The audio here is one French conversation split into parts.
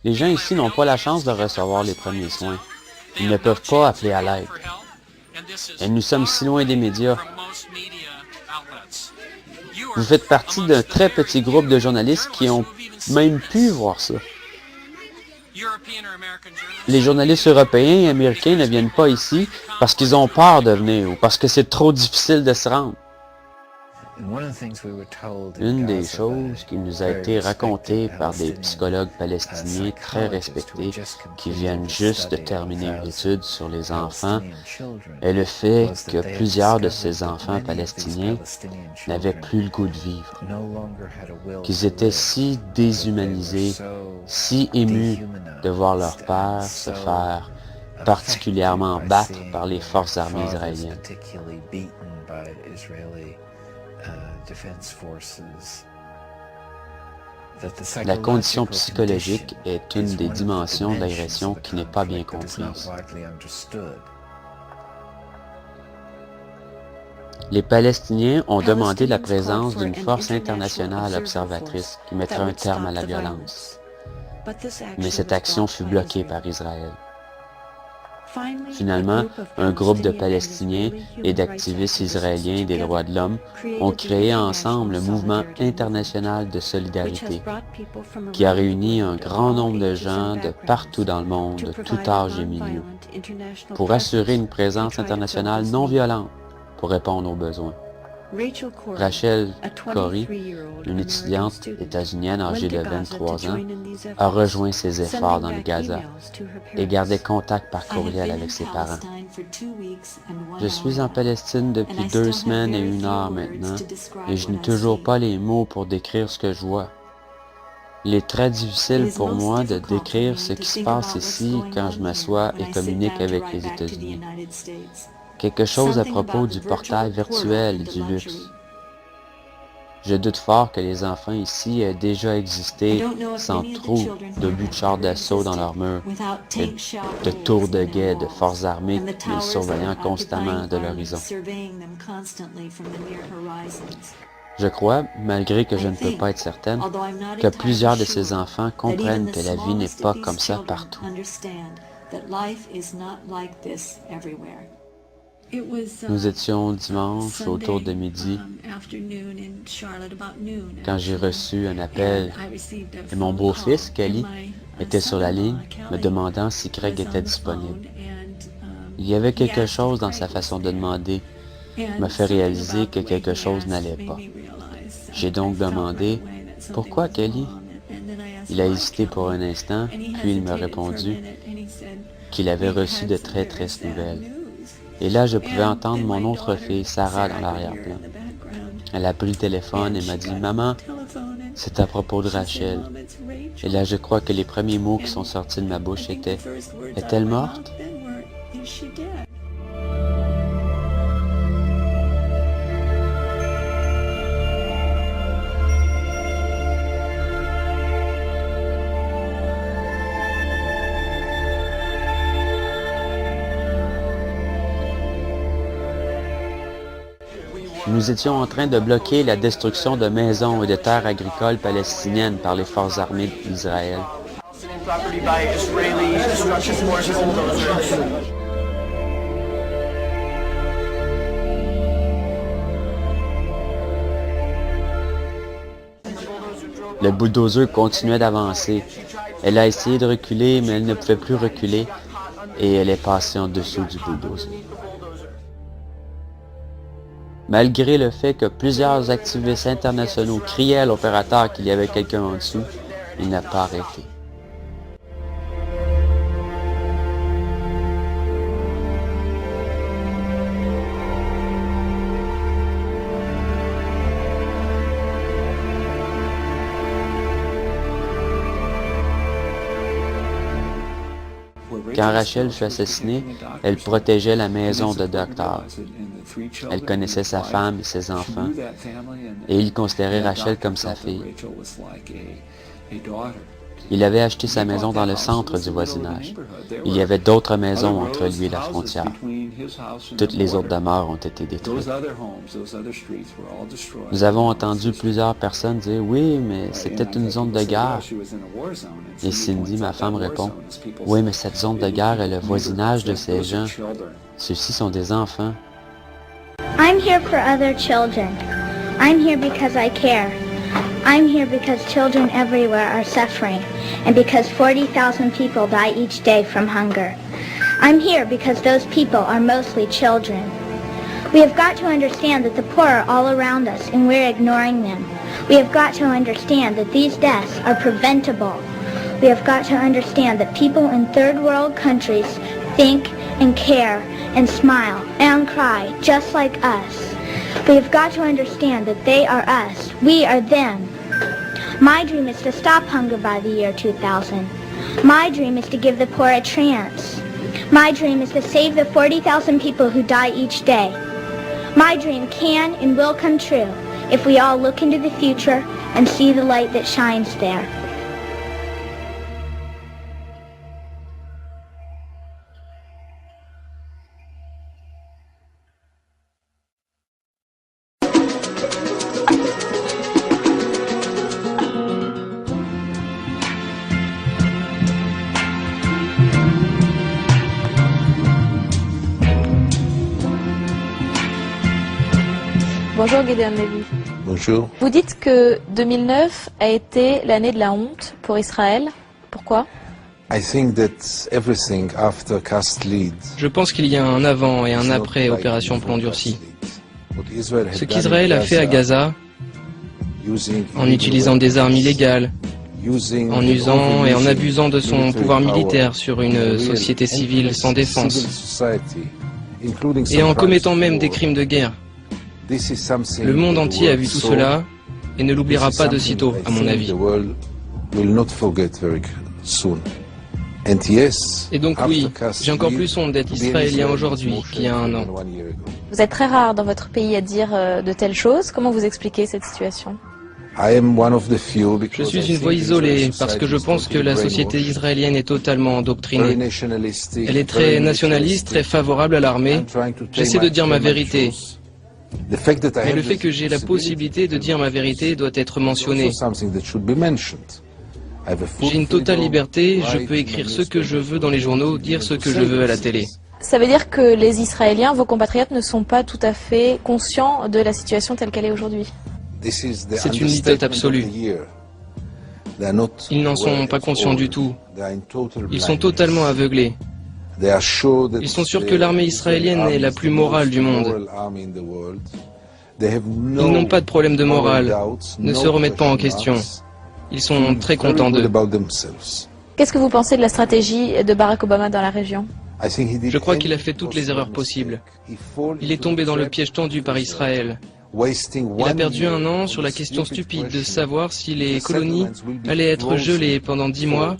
Les gens ici n'ont pas la chance de recevoir les premiers soins. Ils ne peuvent pas appeler à l'aide. Et nous sommes si loin des médias. Vous faites partie d'un très petit groupe de journalistes qui ont même pu voir ça. Les journalistes européens et américains ne viennent pas ici parce qu'ils ont peur de venir ou parce que c'est trop difficile de se rendre. Une des choses qui nous a été racontée par des psychologues palestiniens très respectés qui viennent juste de terminer une étude sur les enfants est le fait que plusieurs de ces enfants palestiniens n'avaient plus le goût de vivre, qu'ils étaient si déshumanisés, si émus de voir leur père se faire particulièrement battre par les forces armées israéliennes. La condition psychologique est une des dimensions de l'agression qui n'est pas bien comprise. Les Palestiniens ont demandé la présence d'une force internationale observatrice qui mettrait un terme à la violence. Mais cette action fut bloquée par Israël. Finalement, un groupe de Palestiniens et d'activistes israéliens des droits de l'homme ont créé ensemble le Mouvement international de solidarité, qui a réuni un grand nombre de gens de partout dans le monde, de tout âge et milieu, pour assurer une présence internationale non violente pour répondre aux besoins. Rachel Corrie, une étudiante états-unienne âgée de 23 ans, a rejoint ces efforts dans le Gaza et gardait contact par courriel avec ses parents. Je suis en Palestine depuis 2 semaines et 1 heure maintenant, et je n'ai toujours pas les mots pour décrire ce que je vois. Il est très difficile pour moi de décrire ce qui se passe ici quand je m'assois et communique avec les États-Unis. Quelque chose à propos du portail virtuel et du luxe. Je doute fort que les enfants ici aient déjà existé sans trou de buts de chars d'assaut dans leurs murs, et de tours de guet de forces armées les surveillant constamment de l'horizon. Je crois, malgré que je ne peux pas être certaine, que plusieurs de ces enfants comprennent que la vie n'est pas comme ça partout. Nous étions dimanche autour de midi quand j'ai reçu un appel et mon beau-fils, Kelly, était sur la ligne me demandant si Craig était disponible. Il y avait quelque chose dans sa façon de demander qui m'a fait réaliser que quelque chose n'allait pas. J'ai donc demandé « Pourquoi, Kelly ?» Il a hésité pour un instant, puis il m'a répondu qu'il avait reçu de très tristes nouvelles. Et là, je pouvais entendre mon autre fille, Sarah, dans l'arrière-plan. Elle a pris le téléphone et m'a dit « Maman, c'est à propos de Rachel. » Et là, je crois que les premiers mots qui sont sortis de ma bouche étaient « Est-elle morte? » Nous étions en train de bloquer la destruction de maisons et de terres agricoles palestiniennes par les forces armées d'Israël. Le bulldozer continuait d'avancer. Elle a essayé de reculer, mais elle ne pouvait plus reculer et elle est passée en dessous du bulldozer. Malgré le fait que plusieurs activistes internationaux criaient à l'opérateur qu'il y avait quelqu'un en dessous, il n'a pas arrêté. Quand Rachel fut assassinée, elle protégeait la maison de docteur. Elle connaissait sa femme et ses enfants, et il considérait Rachel comme sa fille. Il avait acheté sa maison dans le centre du voisinage. Il y avait d'autres maisons entre lui et la frontière. Toutes les autres demeures ont été détruites. Nous avons entendu plusieurs personnes dire « Oui, mais c'était une zone de guerre. » Et Cindy, ma femme, répond « Oui, mais cette zone de guerre est le voisinage de ces gens. Ceux-ci sont des enfants. » I'm here for other children. I'm here because I care. I'm here because children everywhere are suffering and because 40,000 people die each day from hunger. I'm here because those people are mostly children. We have got to understand that the poor are all around us and we're ignoring them. We have got to understand that these deaths are preventable. We have got to understand that people in third world countries think and care and smile and cry just like us. We have got to understand that they are us, we are them. My dream is to stop hunger by the year 2000. My dream is to give the poor a chance. My dream is to save the 40,000 people who die each day. My dream can and will come true if we all look into the future and see the light that shines there. Bonjour Gideon Levy. Bonjour. Vous dites que 2009 a été l'année de la honte pour Israël. Pourquoi? Je pense qu'il y a un avant et un après Opération Plomb Durci. Ce qu'Israël a fait à Gaza, en utilisant des armes illégales, en usant et en abusant de son pouvoir militaire sur une société civile sans défense, et en commettant même des crimes de guerre. Le monde entier a vu tout cela et ne l'oubliera pas de sitôt, à mon avis. Et donc oui, j'ai encore plus honte d'être israélien aujourd'hui qu'il y a un an. Vous êtes très rare dans votre pays à dire de telles choses. Comment vous expliquez cette situation? Je suis une voix isolée parce que je pense que la société israélienne est totalement endoctrinée. Elle est très nationaliste, très favorable à l'armée. J'essaie de dire ma vérité. Mais le fait que j'ai la possibilité de dire ma vérité doit être mentionné. J'ai une totale liberté, je peux écrire ce que je veux dans les journaux, dire ce que je veux à la télé. Ça veut dire que les Israéliens, vos compatriotes, ne sont pas tout à fait conscients de la situation telle qu'elle est aujourd'hui? C'est une litote absolue. Ils n'en sont pas conscients du tout. Ils sont totalement aveuglés. Ils sont sûrs que l'armée israélienne est la plus morale du monde. Ils n'ont pas de problème de morale, ne se remettent pas en question. Ils sont très contents d'eux. Qu'est-ce que vous pensez de la stratégie de Barack Obama dans la région? Je crois qu'il a fait toutes les erreurs possibles. Il est tombé dans le piège tendu par Israël. Il a perdu un an sur la question stupide de savoir si les colonies allaient être gelées pendant 10 mois,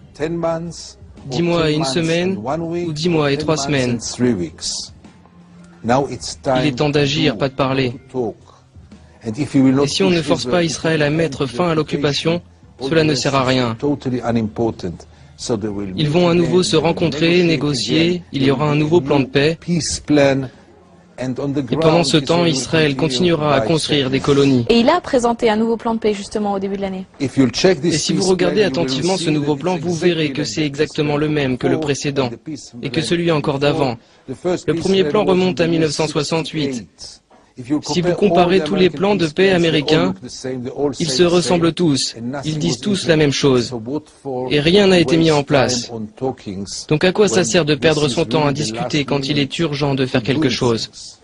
10 mois et une semaine, ou 10 mois et 3 semaines. Il est temps d'agir, pas de parler. Et si on ne force pas Israël à mettre fin à l'occupation, cela ne sert à rien. Ils vont à nouveau se rencontrer, négocier, il y aura un nouveau plan de paix. Et pendant ce temps, Israël continuera à construire des colonies. Et il a présenté un nouveau plan de paix justement au début de l'année. Et si vous regardez attentivement ce nouveau plan, vous verrez que c'est exactement le même que le précédent et que celui encore d'avant. Le premier plan remonte à 1968. Si vous comparez tous les plans de paix américains, ils se ressemblent tous, ils disent tous la même chose, et rien n'a été mis en place. Donc à quoi ça sert de perdre son temps à discuter quand il est urgent de faire quelque chose?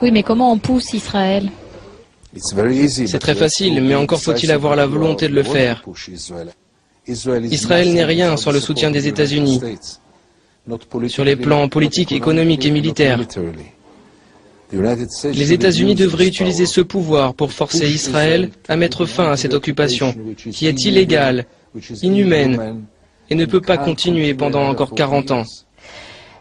Oui, mais comment on pousse Israël? C'est très facile, mais encore faut-il avoir la volonté de le faire. Israël n'est rien sans le soutien des États-Unis, sur les plans politiques, économiques et militaires. Les États-Unis devraient utiliser ce pouvoir pour forcer Israël à mettre fin à cette occupation, qui est illégale, inhumaine, et ne peut pas continuer pendant encore 40 ans.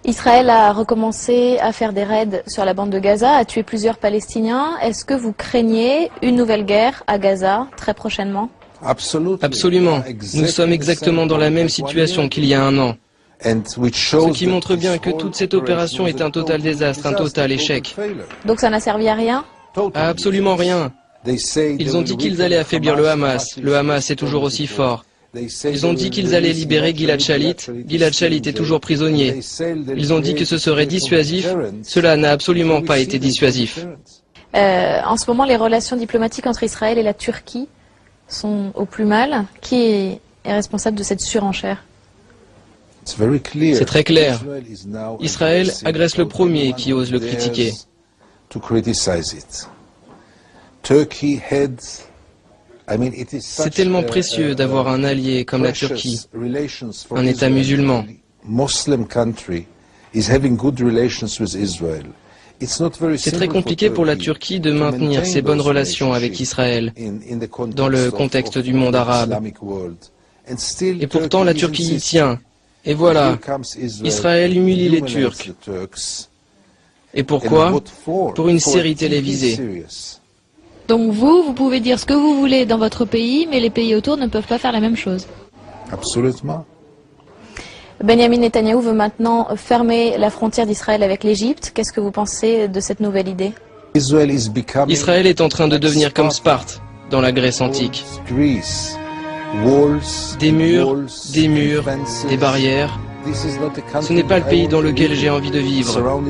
Israël a recommencé à faire des raids sur la bande de Gaza, a tué plusieurs Palestiniens. Est-ce que vous craignez une nouvelle guerre à Gaza très prochainement? Absolument. Nous sommes exactement dans la même situation qu'il y a un an. Ce qui montre bien que toute cette opération est un total désastre, un total échec. Donc ça n'a servi à rien? À absolument rien. Ils ont dit qu'ils allaient affaiblir le Hamas. Le Hamas est toujours aussi fort. Ils ont dit qu'ils allaient libérer Gilad Shalit. Gilad Shalit est toujours prisonnier. Ils ont dit que ce serait dissuasif. Cela n'a absolument pas été dissuasif. En ce moment, les relations diplomatiques entre Israël et la Turquie sont au plus mal. Qui est responsable de cette surenchère? C'est très clair. Israël agresse le premier qui ose le critiquer. C'est tellement précieux d'avoir un allié comme la Turquie, un État musulman. C'est très compliqué pour la Turquie de maintenir ses bonnes relations avec Israël dans le contexte du monde arabe. Et pourtant la Turquie y tient. Et voilà, Israël humilie les Turcs. Et pourquoi? Pour une série télévisée. Donc vous pouvez dire ce que vous voulez dans votre pays, mais les pays autour ne peuvent pas faire la même chose. Absolument. Benjamin Netanyahou veut maintenant fermer la frontière d'Israël avec l'Égypte. Qu'est-ce que vous pensez de cette nouvelle idée? Israël est en train de devenir comme Sparte dans la Grèce antique. Des murs, des barrières. Ce n'est pas le pays dans lequel j'ai envie de vivre,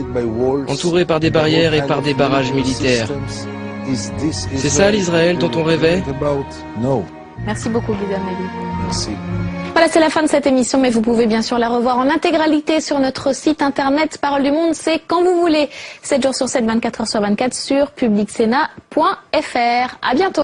entouré par des barrières et par des barrages militaires. C'est ça l'Israël dont on rêvait? Merci beaucoup, Gideon Levy. Merci. Voilà, c'est la fin de cette émission, mais vous pouvez bien sûr la revoir en intégralité sur notre site internet Parole du Monde. C'est quand vous voulez, 7 jours sur 7, 24 heures sur 24 sur publicsénat.fr. À bientôt.